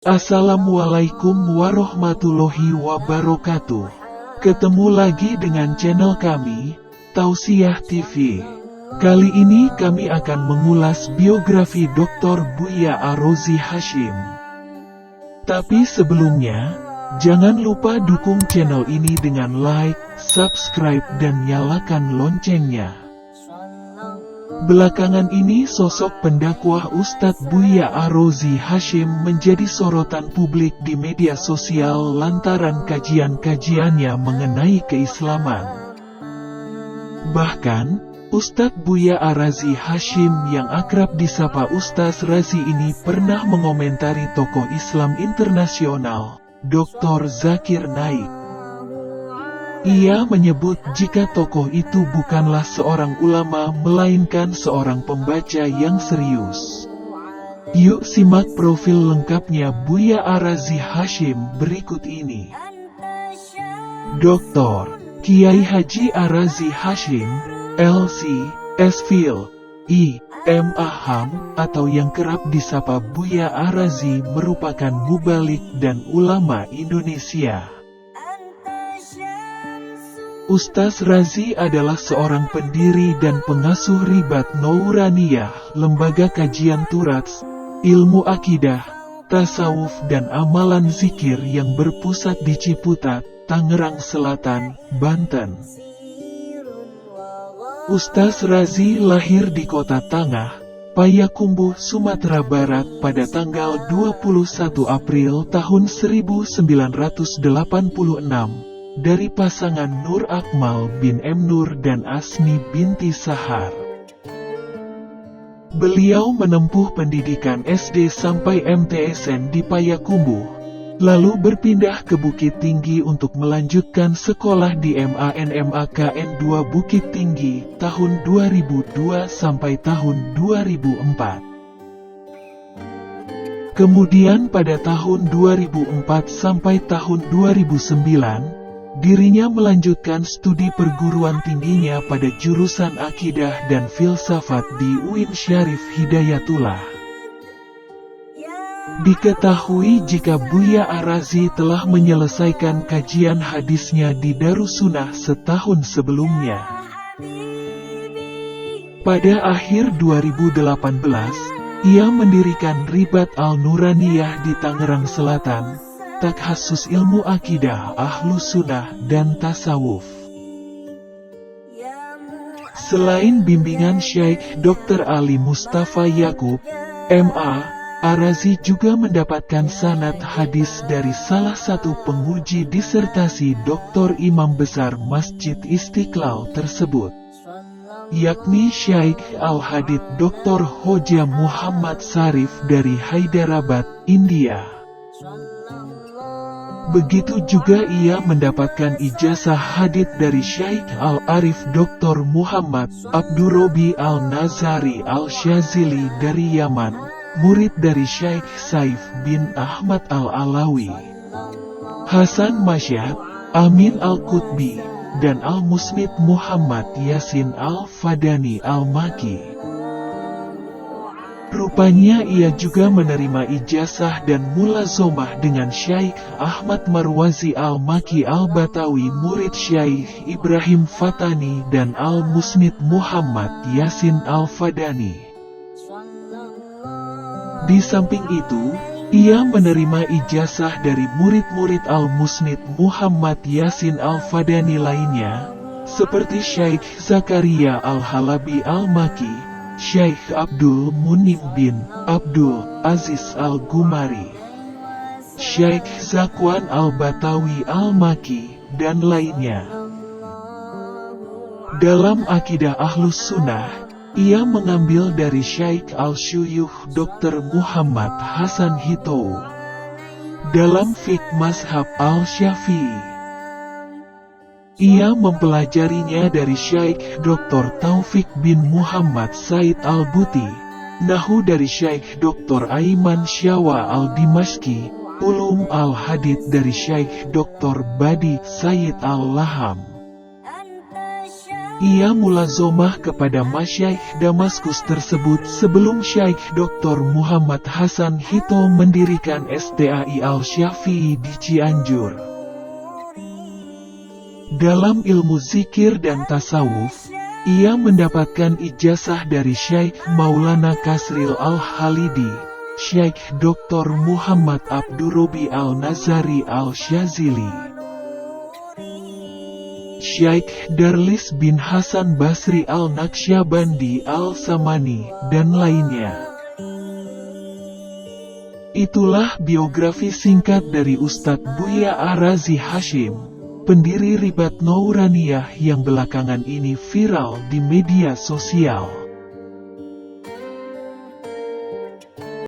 Assalamualaikum warahmatullahi wabarakatuh. Ketemu lagi dengan channel kami, Tausiah TV. Kali ini kami akan mengulas biografi Dr. Buya Ar-Razi Hashim. Tapi sebelumnya, jangan lupa dukung channel ini dengan like, subscribe dan nyalakan loncengnya. Belakangan ini sosok pendakwah Ustadz Buya Ar-Razi Hashim menjadi sorotan publik di media sosial lantaran kajian-kajiannya mengenai keislaman. Bahkan, Ustadz Buya Ar-Razi Hashim yang akrab disapa Ustaz Razi ini pernah mengomentari tokoh Islam internasional, Dr. Zakir Naik. Ia menyebut jika tokoh itu bukanlah seorang ulama melainkan seorang pembaca yang serius. Yuk simak profil lengkapnya Buya Ar-Razi Hashim berikut ini. Dr. Kiai Haji Ar-Razi Hashim, LC, S.Phil, I.M.A. atau yang kerap disapa Buya Ar-Razi merupakan mubalik dan ulama Indonesia. Ustaz Razi adalah seorang pendiri dan pengasuh Ribat Nouraniyah, lembaga kajian Turats, ilmu akidah, tasawuf dan amalan zikir yang berpusat di Ciputat, Tangerang Selatan, Banten. Ustaz Razi lahir di Kota Tangah, Payakumbuh, Sumatera Barat pada tanggal 21 April tahun 1986. Dari pasangan Nur Akmal bin M. Nur dan Asmi binti Sahar. Beliau menempuh pendidikan SD sampai MTSN di Payakumbuh, lalu berpindah ke Bukit Tinggi untuk melanjutkan sekolah di MAN/MAKN 2 Bukit Tinggi tahun 2002 sampai tahun 2004. Kemudian pada tahun 2004 sampai tahun 2009, dirinya melanjutkan studi perguruan tingginya pada jurusan Akidah dan Filsafat di UIN Syarif Hidayatullah. Diketahui jika Buya Ar-Razi telah menyelesaikan kajian hadisnya di Darussunnah setahun sebelumnya. Pada akhir 2018, ia mendirikan Ribat Al-Nuraniyah di Tangerang Selatan, takhasus ilmu akidah, ahlus sunnah, dan tasawuf. Selain bimbingan Syekh Dr. Ali Mustafa Yakub, M.A., Ar-Razi juga mendapatkan sanad hadis dari salah satu penguji disertasi Dr. Imam Besar Masjid Istiqlal tersebut, yakni Syekh Al-Hadith Dr. Hoja Muhammad Sarif dari Hyderabad, India. Begitu juga ia mendapatkan ijazah hadits dari Syekh Al-Arif Dr. Muhammad Abdurrobi Al-Nazari Al-Syazili dari Yaman, murid dari Syekh Saif bin Ahmad Al-Alawi, Hasan Masyad, Amin Al-Qutbi, dan Al-Musnid Muhammad Yasin Al-Fadani Al-Maki. Rupanya ia juga menerima ijazah dan mulazomah dengan Syekh Ahmad Marwazi Al-Maki Al-Batawi, murid Syekh Ibrahim Fatani dan Al-Musnid Muhammad Yasin Al-Fadani. Di samping itu, ia menerima ijazah dari murid-murid Al-Musnid Muhammad Yasin Al-Fadani lainnya, seperti Syekh Zakaria Al-Halabi Al-Maki, Syekh Abdul Munim bin Abdul Aziz Al-Gumari, Syekh Zakwan Al-Batawi Al-Maki, dan lainnya. Dalam akidah Ahlus Sunnah, ia mengambil dari Syekh Al-Syuyukh Dr. Muhammad Hasan Hitou. Dalam fiqh mazhab Al-Syafi'i, ia mempelajarinya dari Syekh Dr. Taufik bin Muhammad Said Al-Buti, Nahu dari Syekh Dr. Aiman Syawa Al-Dimashqi, Ulum Al-Hadith dari Syekh Dr. Badi Sayyid Al-Laham. Ia mulazomah kepada masyaikh Damaskus tersebut sebelum Syaikh Dr. Muhammad Hasan Hito mendirikan STAI Al-Syafi'i di Cianjur. Dalam ilmu zikir dan tasawuf, ia mendapatkan ijazah dari Syaikh Maulana Kasril Al-Halidi, Syaikh Dr. Muhammad Abdurrobi Al-Nazari Al-Syazili, Syaikh Darlis bin Hasan Basri Al-Naqsyabandi Al-Samani, dan lainnya. Itulah biografi singkat dari Ustadz Buya Arazi Hasyim, pendiri Ribat Nouraniyah yang belakangan ini viral di media sosial.